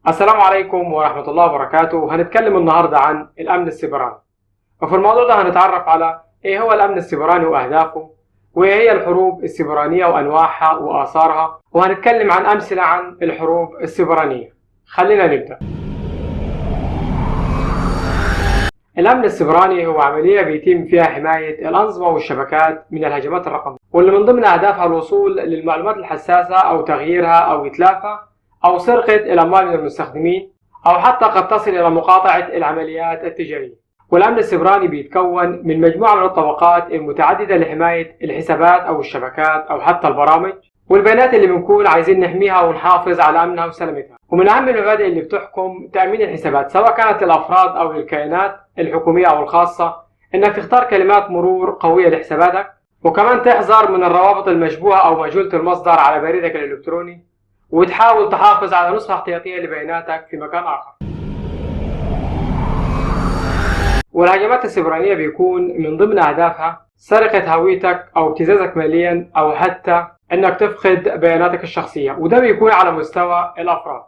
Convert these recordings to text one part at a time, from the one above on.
السلام عليكم ورحمة الله وبركاته. هنتكلم النهاردة عن الأمن السيبراني، وفي الموضوع ده هنتعرف على إيه هو الأمن السيبراني وأهدافه، وإيه هي الحروب السيبرانية وأنواعها وآثارها، وهنتكلم عن أمثلة عن الحروب السيبرانية. خلينا نبدأ. الأمن السيبراني هو عملية بيتم فيها حماية الأنظمة والشبكات من الهجمات الرقمية، واللي من ضمن أهدافها الوصول للمعلومات الحساسة أو تغييرها أو إتلافها أو سرقة الأموال من المستخدمين، أو حتى قد تصل إلى مقاطعة العمليات التجارية. والأمن السيبراني بيتكون من مجموعة من الطبقات المتعددة لحماية الحسابات أو الشبكات أو حتى البرامج والبيانات اللي بنكون عايزين نحميها ونحافظ على أمنها وسلامتها. ومن أهم المبادئ اللي بتحكم تأمين الحسابات سواء كانت للأفراد أو للكيانات الحكومية أو الخاصة إنك تختار كلمات مرور قوية لحساباتك، وكمان تحذر من الروابط المشبوهة أو مجهولة المصدر على بريدك الإلكتروني، وتحاول تحافظ على نسخة احتياطية لبياناتك في مكان آخر. والهجمات السيبرانية بيكون من ضمن أهدافها سرقة هويتك أو ابتزازك ماليا أو حتى إنك تفقد بياناتك الشخصية، وده بيكون على مستوى الأفراد.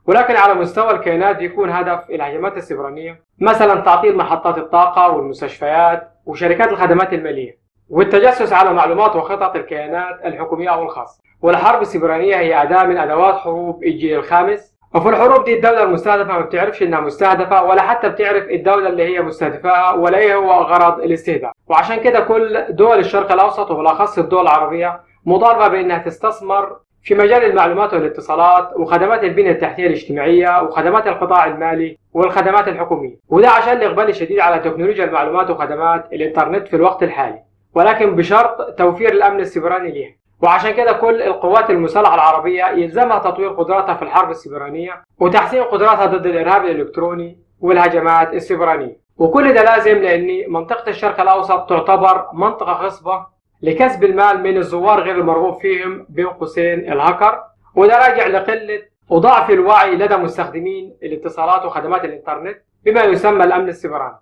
ولكن على مستوى الكيانات بيكون هدف الهجمات السيبرانية مثلا تعطيل محطات الطاقة والمستشفيات وشركات الخدمات المالية، والتجسس على معلومات وخطط الكيانات الحكومية أو الخاصة. والحرب السيبرانية هي أداة من أدوات حروب الجيل الخامس، وفي الحروب دي الدولة المستهدفة ما بتعرفش إنها مستهدفة ولا حتى بتعرف الدولة اللي هي مستهدفاها ولا إيه هو غرض الاستهداف. وعشان كده كل دول الشرق الأوسط وبالأخص الدول العربية مطالبة بأنها تستثمر في مجال المعلومات والاتصالات وخدمات البنية التحتية الاجتماعية وخدمات القطاع المالي والخدمات الحكومية، وده عشان الإقبال الشديد على تكنولوجيا المعلومات وخدمات الإنترنت في الوقت الحالي، ولكن بشرط توفير الأمن السيبراني ليها. وعشان كده كل القوات المسلحة العربية يلزمها تطوير قدراتها في الحرب السيبرانية وتحسين قدراتها ضد الإرهاب الإلكتروني والهجمات السيبرانية. وكل ده لازم لأن منطقة الشرق الأوسط تعتبر منطقة خصبة لكسب المال من الزوار غير المرغوب فيهم بين قوسين الهاكر، وده راجع لقلة وضعف الوعي لدى مستخدمين الاتصالات وخدمات الإنترنت بما يسمى الأمن السيبراني.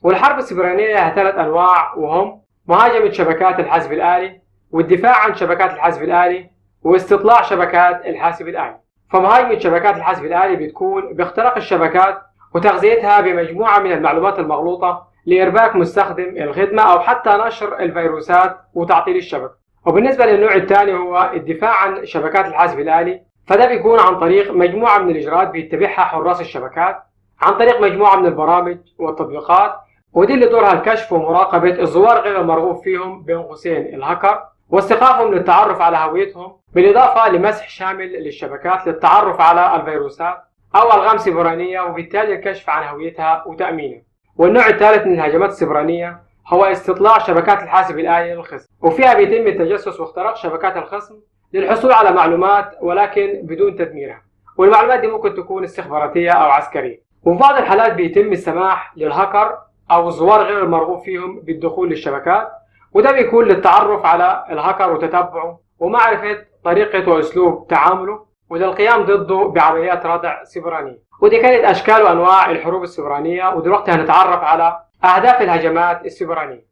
والحرب السيبرانية لها 3 أنواع، وهم مهاجمة شبكات الحاسب الآلي، والدفاع عن شبكات الحاسب الآلي، واستطلاع شبكات الحاسب الآلي. فمهاجمة شبكات الحاسب الآلي بتكون باختراق الشبكات وتغذيتها بمجموعة من المعلومات المغلوطة لإرباك مستخدم الخدمة أو حتى نشر الفيروسات وتعطيل الشبكة. وبالنسبة للنوع الثاني هو الدفاع عن شبكات الحاسب الآلي، فده بيكون عن طريق مجموعة من الإجراءات بيتبعها حراس الشبكات عن طريق مجموعة من البرامج والتطبيقات، ودي اللي دورها الكشف ومراقبة الزوار غير المرغوب فيهم بين قوسين الهاكر واستيقافهم للتعرف على هويتهم، بالإضافة لمسح شامل للشبكات للتعرف على الفيروسات أو ألغام سيبرانية وبالتالي الكشف عن هويتها وتأمينها. والنوع الثالث من الهجمات السيبرانية هو استطلاع شبكات الحاسب الآلي للخصم، وفيها بيتم التجسس واختراق شبكات الخصم للحصول على معلومات ولكن بدون تدميرها، والمعلومات دي ممكن تكون استخباراتية أو عسكرية. وفي بعض الحالات بيتم السماح للهاكر أو الزوار غير المرغوب فيهم بالدخول للشبكات، وده بيكون للتعرف على الهاكر وتتبعه ومعرفة طريقة وأسلوب تعامله وللقيام ضده بعمليات ردع سيبرانية. ودي كانت أشكال وأنواع الحروب السيبرانية، ودلوقتي هنتعرف على أهداف الهجمات السيبرانية.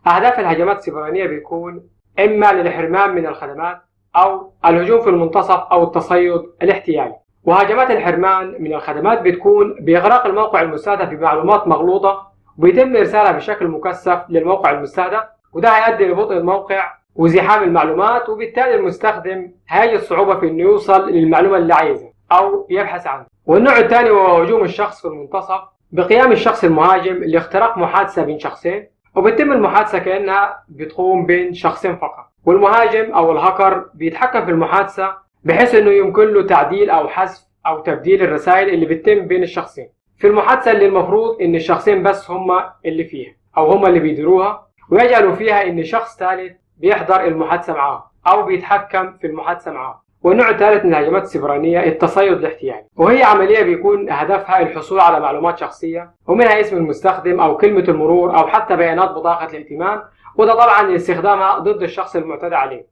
أهداف الهجمات السيبرانية بيكون إما للحرمان من الخدمات أو الهجوم في المنتصف أو التصيد الاحتيالي. وهجمات الحرمان من الخدمات بتكون بإغراق الموقع المستهدف بمعلومات مغلوطة ويتم إرسالها بشكل مكثف للموقع المستهدف، وده هيؤدي لبطء الموقع وزحام المعلومات، وبالتالي المستخدم هيجد صعوبة في إنه يوصل للمعلومة اللي عايزها أو يبحث عنها. والنوع الثاني هو هجوم الشخص في المنتصف بقيام الشخص المهاجم لاختراق محادثة بين شخصين، وبتتم المحادثة كأنها بتقوم بين شخصين فقط، والمهاجم أو الهاكر بيتحكم في المحادثة بحيث إنه يمكن له تعديل أو حذف أو تبديل الرسائل اللي بتتم بين الشخصين في المحادثة اللي المفروض إن الشخصين بس هما اللي فيها أو هما اللي بيديروها، ويجعلوا فيها إن شخص ثالث بيحضر المحادثة معاهم أو بيتحكم في المحادثة معاهم. والنوع الثالث من الهجمات السيبرانية التصيد الاحتيالي، وهي عملية بيكون هدفها الحصول على معلومات شخصية ومنها اسم المستخدم أو كلمة المرور أو حتى بيانات بطاقة الائتمان، وده طبعا استخدامها ضد الشخص المعتدى عليه.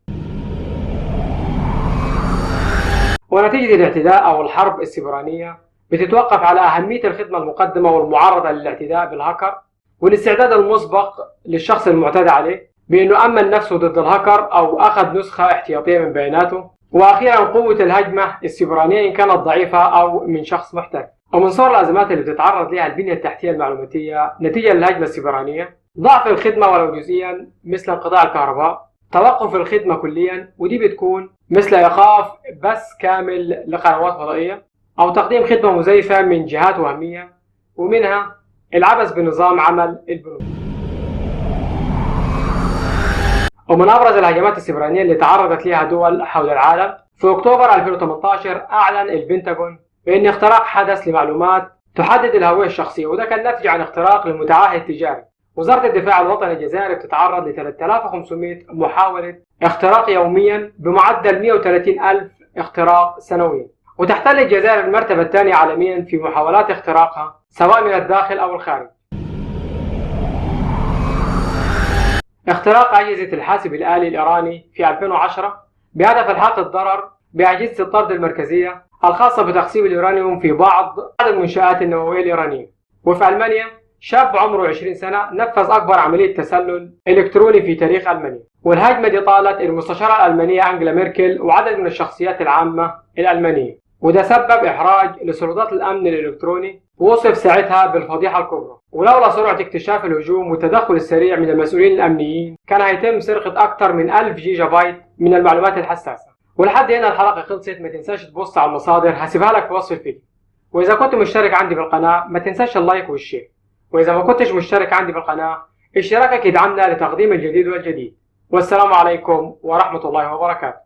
ونتيجة الاعتداء أو الحرب السيبرانية بتتوقف على أهمية الخدمة المقدمة والمعارضة للاعتداء بالهاكر والاستعداد المسبق للشخص المعتدى عليه بأنه أمن نفسه ضد الهكر أو أخذ نسخة احتياطية من بياناته. وأخيرا قوة الهجمة السيبرانية إن كانت ضعيفة أو من شخص محترف. ومن صور الأزمات اللي بتتعرض لها البنية التحتية المعلوماتية نتيجة للهجمة السيبرانية: ضعف الخدمة ولو جزئيا مثل انقطاع الكهرباء، توقف الخدمة كليا ودي بتكون مثل إيقاف بث كامل لقنوات فضائية، أو تقديم خدمة مزيفة من جهات وهمية، ومنها العبث بنظام عمل البنوك. ومن أبرز الهجمات السيبرانية اللي تعرضت لها دول حول العالم: في أكتوبر 2018 أعلن البنتاغون بأن اختراق حدث لمعلومات تحدد الهوية الشخصية، وده كان ناتج عن اختراق لمتعهد تجاري. وزارة الدفاع الوطني الجزائري بتتعرض ل 3500 محاولة اختراق يوميا بمعدل 130,000 اختراق سنويا. وتحتل الجزائر المرتبة الثانية عالميا في محاولات اختراقها سواء من الداخل أو الخارج. اختراق أجهزة الحاسب الآلي الإيراني في 2010 بهدف إلحاق الضرر بأجهزة الطرد المركزية الخاصة بتخصيب اليورانيوم في بعض المنشآت النووية الإيرانية. وفي ألمانيا شاب عمره 20 سنة نفذ أكبر عملية تسلل إلكتروني في تاريخ ألمانيا. والهجمة دي طالت المستشارة الألمانية أنجلا ميركل وعدد من الشخصيات العامة الألمانية، وده سبب إحراج لسلطات الأمن الإلكتروني ووصف ساعتها بالفضيحة الكبرى. ولولا سرعة اكتشاف الهجوم والتدخل السريع من المسؤولين الأمنيين كان هيتم سرقة أكثر من 1000 جيجا بايت من المعلومات الحساسة. ولحد هنا الحلقة خلصت، ما تنساش تبص على المصادر هسيبها لك في وصف الفيديو. وإذا كنت مشترك عندي في القناة ما تنساش اللايك والشير، وإذا ما كنتش مشترك عندي في القناة اشتراكك يدعمنا لتقديم الجديد والجديد. والسلام عليكم ورحمة الله وبركاته.